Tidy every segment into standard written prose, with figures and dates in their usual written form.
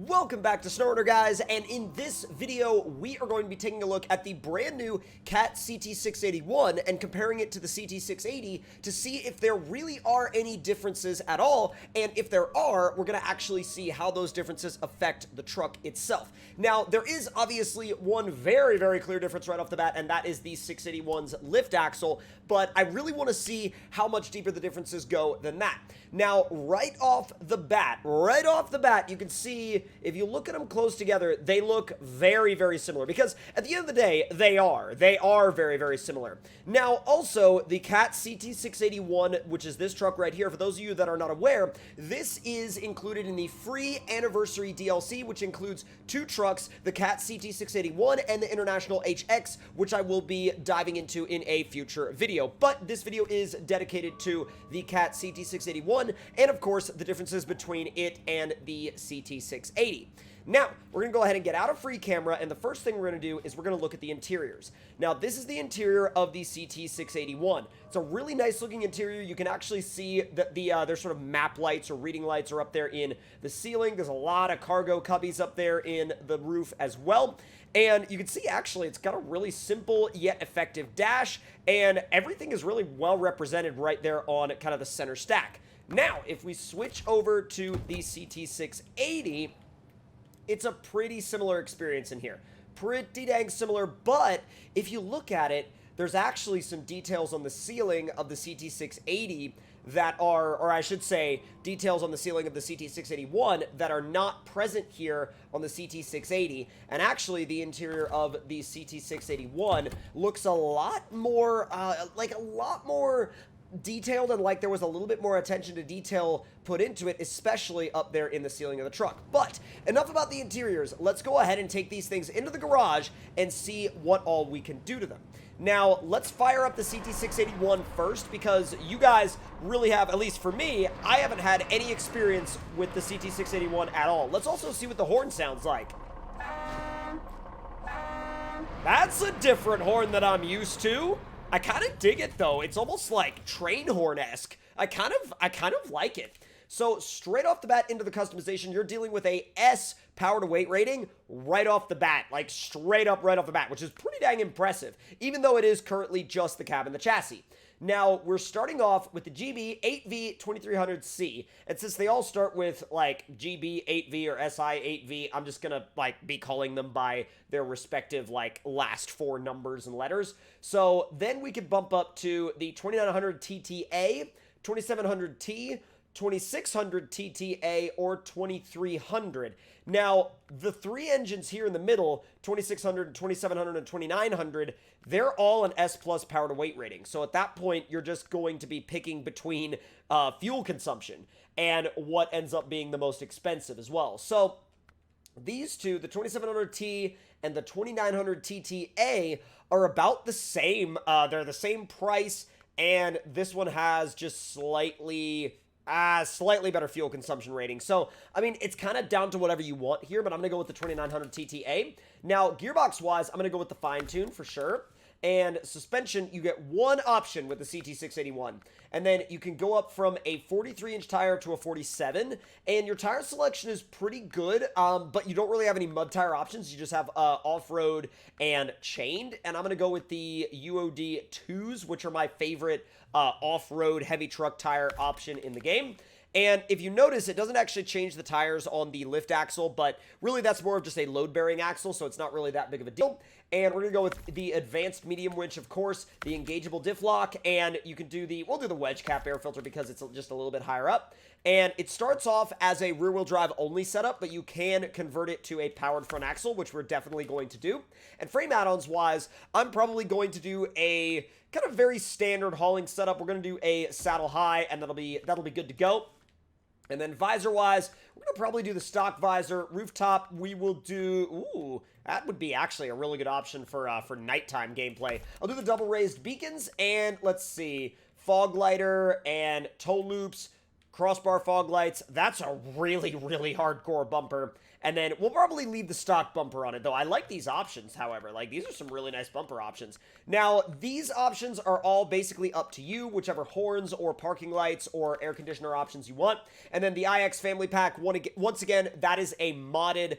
Welcome back to SnowRunner, guys, and in this video, we are going to be taking a look at the brand new CAT CT681 and comparing it to the CT680 to see if there really are any differences at all, and if there are, we're going to actually see how those differences affect the truck itself. Now, there is obviously one very, very clear difference right off the bat, and that is the 681's lift axle, but I really want to see how much deeper the differences go than that. Now, right off the bat, you can see if you look at them close together, they look very, very similar because at the end of the day, they are very, very similar. Now, also, the CAT CT681, which is this truck right here, for those of you that are not aware, this is included in the free anniversary DLC, which includes two trucks, the CAT CT681 and the International HX, which I will be diving into in a future video. But this video is dedicated to the CAT CT681 and, of course, the differences between it and the CT680. Now, we're going to go ahead and get out of free camera, and the first thing we're going to do is we're going to look at the interiors. Now, this is the interior of the CT681. It's a really nice looking interior. You can actually see that there's sort of map lights or reading lights are up there in the ceiling. There's a lot of cargo cubbies up there in the roof as well. And you can see, actually, it's got a really simple yet effective dash, and everything is really well represented right there on kind of the center stack. Now, if we switch over to the CT680, it's a pretty similar experience in here. Pretty dang similar, but if you look at it, there's actually some details on the ceiling of the CT680 that are, or I should say, details on the ceiling of the CT681 that are not present here on the CT680. And actually, the interior of the CT681 looks a lot more, detailed, and like there was a little bit more attention to detail put into it, especially up there in the ceiling of the truck. But enough about the interiors. Let's go ahead and take these things into the garage and see what all we can do to them. Now, let's fire up the CT681 first, because you guys really have, at least for me, I haven't had any experience with the CT681 at all. Let's also see what the horn sounds like. That's a different horn than I'm used to. I kind of dig it, though. It's almost like train horn-esque. I kind of like it. So straight off the bat into the customization, you're dealing with a S power to weight rating right off the bat, like straight up right off the bat, which is pretty dang impressive, even though it is currently just the cab and the chassis. Now, we're starting off with the GB 8V2300C, and since they all start with, like, GB 8V or SI 8V, I'm just gonna, like, be calling them by their respective, like, last four numbers and letters. So then we could bump up to the 2900 TTA, 2700T, 2600 TTA, or 2300. Now, the three engines here in the middle, 2600, 2700, and 2900, they're all an S plus power to weight rating. So at that point, you're just going to be picking between fuel consumption and what ends up being the most expensive as well. So these two, the 2700T and the 2900 TTA, are about the same. They're the same price, and this one has just slightly better fuel consumption rating. So, I mean, it's kind of down to whatever you want here, but I'm going to go with the 2900 TTA. Now, gearbox-wise, I'm going to go with the fine-tune for sure. And suspension, you get one option with the CT681. And then you can go up from a 43-inch tire to a 47. And your tire selection is pretty good, but you don't really have any mud tire options. You just have off-road and chained. And I'm going to go with the UOD 2s, which are my favorite off-road heavy truck tire option in the game. And if you notice, it doesn't actually change the tires on the lift axle, but really that's more of just a load-bearing axle, so it's not really that big of a deal. And we're going to go with the advanced medium winch, of course, the engageable diff lock, and you can do we'll do the wedge cap air filter because it's just a little bit higher up. And it starts off as a rear-wheel drive only setup, but you can convert it to a powered front axle, which we're definitely going to do. And frame add-ons wise, I'm probably going to do a kind of very standard hauling setup. We're going to do a saddle high, and that'll be good to go. And then visor-wise, we're going to probably do the stock visor. Rooftop, we will do... Ooh, that would be actually a really good option for nighttime gameplay. I'll do the double raised beacons, and let's see, fog lighter and tow loops. crossbar fog lights. That's a really, really hardcore bumper. And then we'll probably leave the stock bumper on it, though. I like these options, however. Like, these are some really nice bumper options. Now, these options are all basically up to you, whichever horns or parking lights or air conditioner options you want. And then the IX family pack, once again, that is a modded,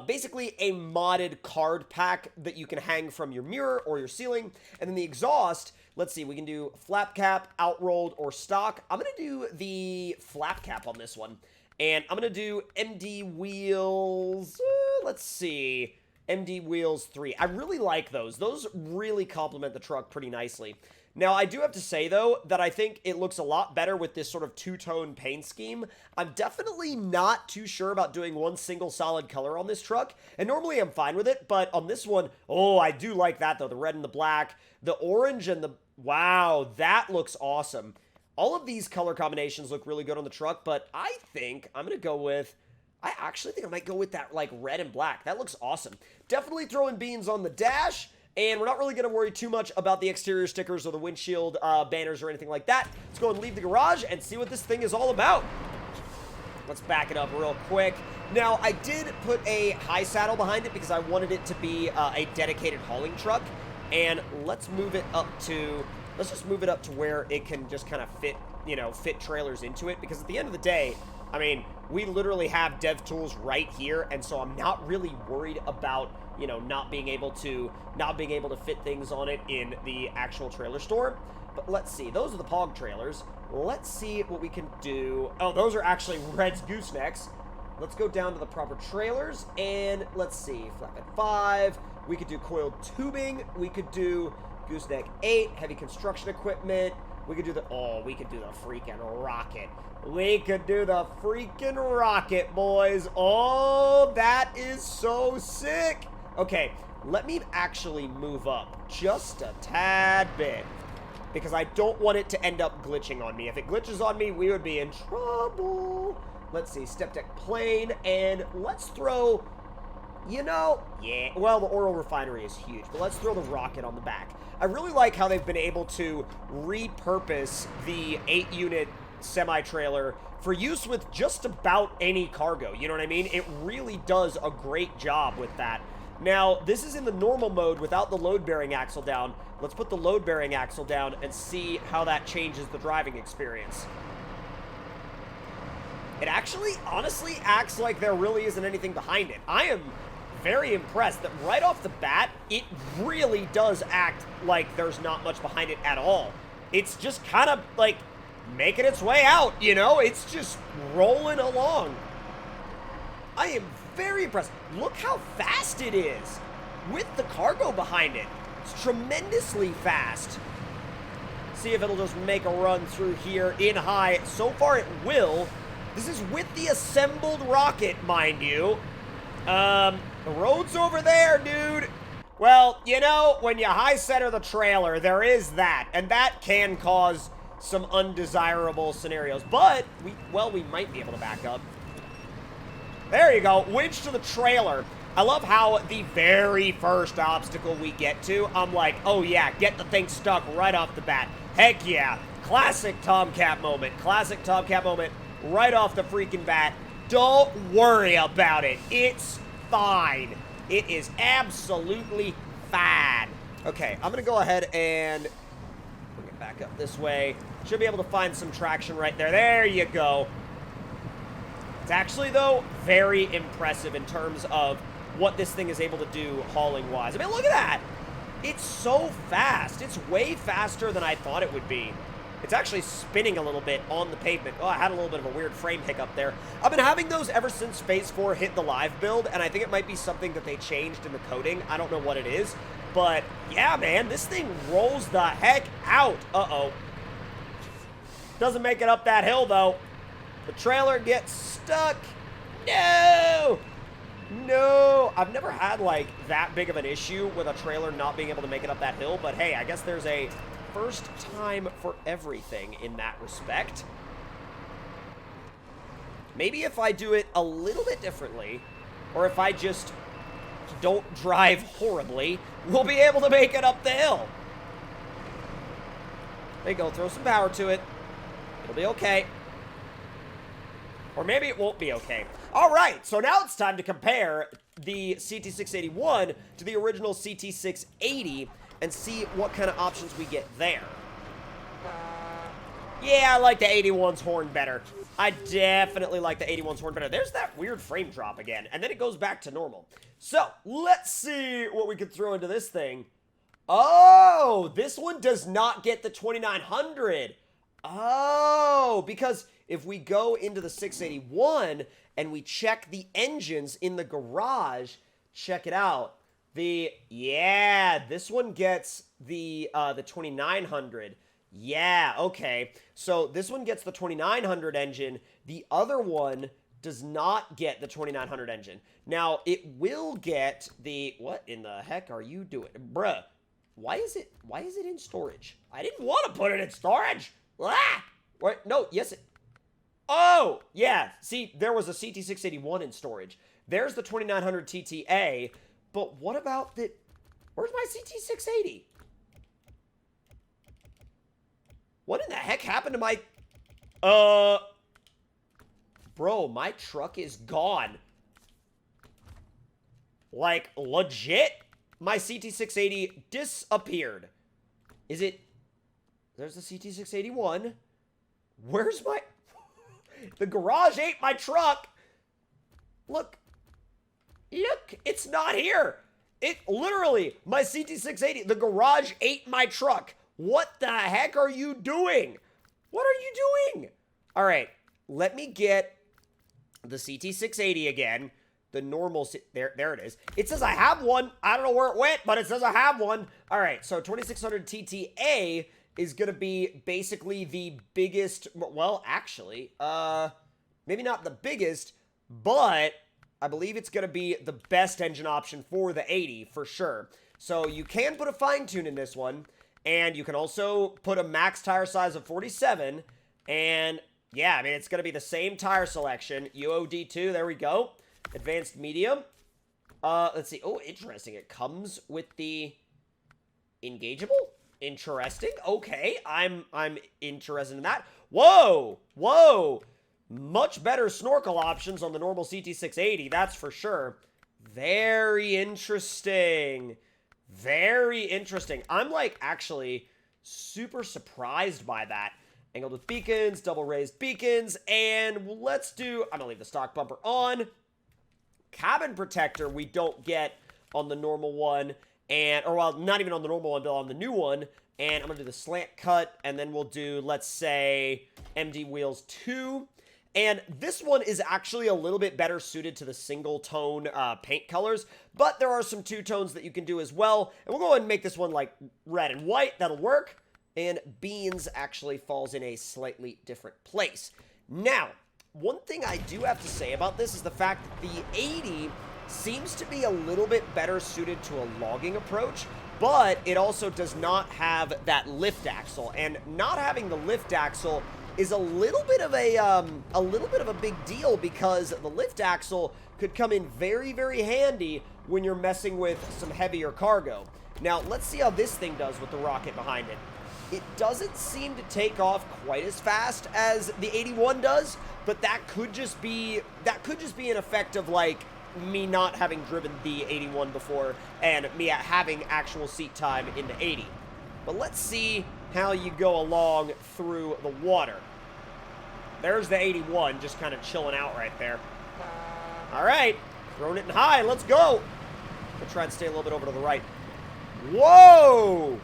basically a modded card pack that you can hang from your mirror or your ceiling. And then the exhaust, let's see, we can do flap cap, outrolled, or stock. I'm going to do the flap cap on this one. And I'm going to do MD Wheels, let's see, MD Wheels 3. I really like those. Those really complement the truck pretty nicely. Now, I do have to say, though, that I think it looks a lot better with this sort of two-tone paint scheme. I'm definitely not too sure about doing one single solid color on this truck, and normally I'm fine with it, but on this one, oh, I do like that, though, the red and the black, the orange and the, wow, that looks awesome. All of these color combinations look really good on the truck, but I think I'm going to go with, I actually think I might go with that, like, red and black. That looks awesome. Definitely throwing beans on the dash, and we're not really going to worry too much about the exterior stickers or the windshield banners or anything like that. Let's go and leave the garage and see what this thing is all about. Let's back it up real quick. Now, I did put a high saddle behind it because I wanted it to be a dedicated hauling truck, and let's move it up to... Let's just move it up to where it can just kind of fit, you know, fit trailers into it. Because at the end of the day, I mean, we literally have dev tools right here. And so I'm not really worried about, you know, not being able to fit things on it in the actual trailer store. But let's see. Those are the Pog trailers. Let's see what we can do. Oh, those are actually Red's goosenecks. Let's go down to the proper trailers. And let's see. Flatbed 5. We could do coiled tubing. We could do... Gooseneck 8, heavy construction equipment. We could do the, oh, we could do the freaking rocket. We could do the freaking rocket, boys. Oh, that is so sick. Okay, let me actually move up just a tad bit because I don't want it to end up glitching on me. If it glitches on me, we would be in trouble. Let's see, step deck plane, and let's throw, you know, yeah, well, the oil refinery is huge, but let's throw the rocket on the back. I really like how they've been able to repurpose the 8-unit semi-trailer for use with just about any cargo, you know what I mean? It really does a great job with that. Now, this is in the normal mode without the load-bearing axle down. Let's put the load-bearing axle down and see how that changes the driving experience. It actually, honestly, acts like there really isn't anything behind it. I am very impressed that right off the bat, it really does act like there's not much behind it at all. It's just kind of, like, making its way out, you know? It's just rolling along. I am very impressed. Look how fast it is with the cargo behind it. It's tremendously fast. See if it'll just make a run through here in high. So far, it will. This is with the assembled rocket, mind you. The road's over there, dude. Well, you know, when you high center the trailer, there is that. And that can cause some undesirable scenarios. But, we might be able to back up. There you go. Winch to the trailer. I love how the very first obstacle we get to, I'm like, oh yeah, get the thing stuck right off the bat. Heck yeah. Classic Tomcat moment. Classic Tomcat moment right off the freaking bat. Don't worry about it. It's fine. It is absolutely fine. Okay, I'm going to go ahead and bring it back up this way. Should be able to find some traction right there. There you go. It's actually, though, very impressive in terms of what this thing is able to do hauling-wise. I mean, look at that. It's so fast. It's way faster than I thought it would be. It's actually spinning a little bit on the pavement. Oh, I had a little bit of a weird frame hiccup there. I've been having those ever since Phase 4 hit the live build, and I think it might be something that they changed in the coding. I don't know what it is. But, yeah, man, this thing rolls the heck out. Uh-oh. Doesn't make it up that hill, though. The trailer gets stuck. No! No! I've never had, like, that big of an issue with a trailer not being able to make it up that hill, but hey, I guess there's a first time for everything in that respect. Maybe if I do it a little bit differently, or if I just don't drive horribly, we'll be able to make it up the hill. There you go, throw some power to it. It'll be okay. Or maybe it won't be okay. All right, so now it's time to compare the CT681 to the original CT680 and see what kind of options we get there. Yeah, I like the 81's horn better. I definitely like the 81's horn better. There's that weird frame drop again, and then it goes back to normal. So, let's see what we can throw into this thing. Oh, this one does not get the 2900. Oh, because if we go into the 681 and we check the engines in the garage, check it out. Yeah, this one gets the 2900. Yeah, okay. So this one gets the 2900 engine. The other one does not get the 2900 engine. Now, it will get the... What in the heck are you doing? Bruh, why is it in storage? I didn't want to put it in storage. Ah! What? No, yes it... Oh, yeah. See, there was a CT681 in storage. There's the 2900 TTA, but what about the... Where's my CT680? What in the heck happened to my... Bro, my truck is gone. Like, legit? My CT680 disappeared. Is it... There's the CT681. Where's my... The garage ate my truck. Look. Look, it's not here. It literally, my CT680, the garage ate my truck. What the heck are you doing? What are you doing? All right, let me get the CT680 again. The normal, there it is. It says I have one. I don't know where it went, but it says I have one. All right, so 2600 TTA is going to be basically the biggest, well, actually, maybe not the biggest, but I believe it's going to be the best engine option for the 80 for sure. So you can put a fine tune in this one, and you can also put a max tire size of 47, and yeah, I mean, it's going to be the same tire selection. UOD2, there we go. Advanced medium. Let's see. Oh, interesting. It comes with the engageable. Interesting. Okay, I'm interested in that. Whoa, whoa. Much better snorkel options on the normal CT680, that's for sure. Very interesting. Very interesting. I'm like actually super surprised by that. Angled with beacons, double raised beacons, and let's do, I'm gonna leave the stock bumper on. Cabin protector we don't get on the normal one. And, or well, not even on the normal one, but on the new one. And I'm going to do the slant cut, and then we'll do, let's say, MD Wheels 2. And this one is actually a little bit better suited to the single-tone paint colors, but there are some two-tones that you can do as well. And we'll go ahead and make this one, like, red and white. That'll work. And beans actually falls in a slightly different place. Now, one thing I do have to say about this is the fact that the 80... seems to be a little bit better suited to a logging approach, but it also does not have that lift axle, and not having the lift axle is a little bit of a big deal, because the lift axle could come in very, very handy when you're messing with some heavier cargo. Now, let's see how this thing does with the rocket behind it. It doesn't seem to take off quite as fast as the 81 does, but that could just be an effect of, like, me not having driven the 81 before and me having actual seat time in the 80. But let's see how you go along through the water. There's the 81 just kind of chilling out right there. All right, throwing it in high. Let's go. We'll try and stay a little bit over to the right. Whoa!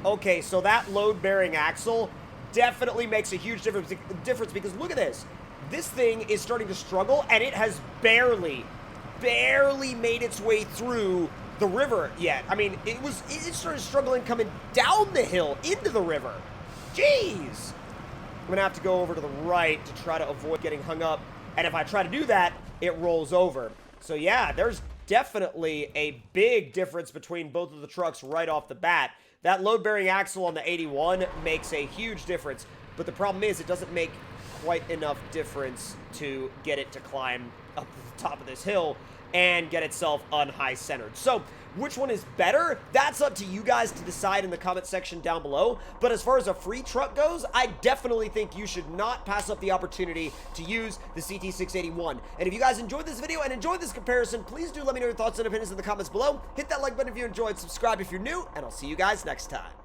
Okay, so that load-bearing axle definitely makes a huge difference because look at this. This thing is starting to struggle, and it has barely made its way through the river yet. I mean, it started struggling coming down the hill into the river. Jeez! I'm gonna have to go over to the right to try to avoid getting hung up, and if I try to do that, it rolls over. So yeah, there's definitely a big difference between both of the trucks right off the bat. That load-bearing axle on the 81 makes a huge difference. but the problem is it doesn't make quite enough difference to get it to climb up to the top of this hill and get itself unhigh centered. So which one is better? That's up to you guys to decide in the comment section down below. But as far as a free truck goes, I definitely think you should not pass up the opportunity to use the CT681. And if you guys enjoyed this video and enjoyed this comparison, please do let me know your thoughts and opinions in the comments below. Hit that like button if you enjoyed, subscribe if you're new, and I'll see you guys next time.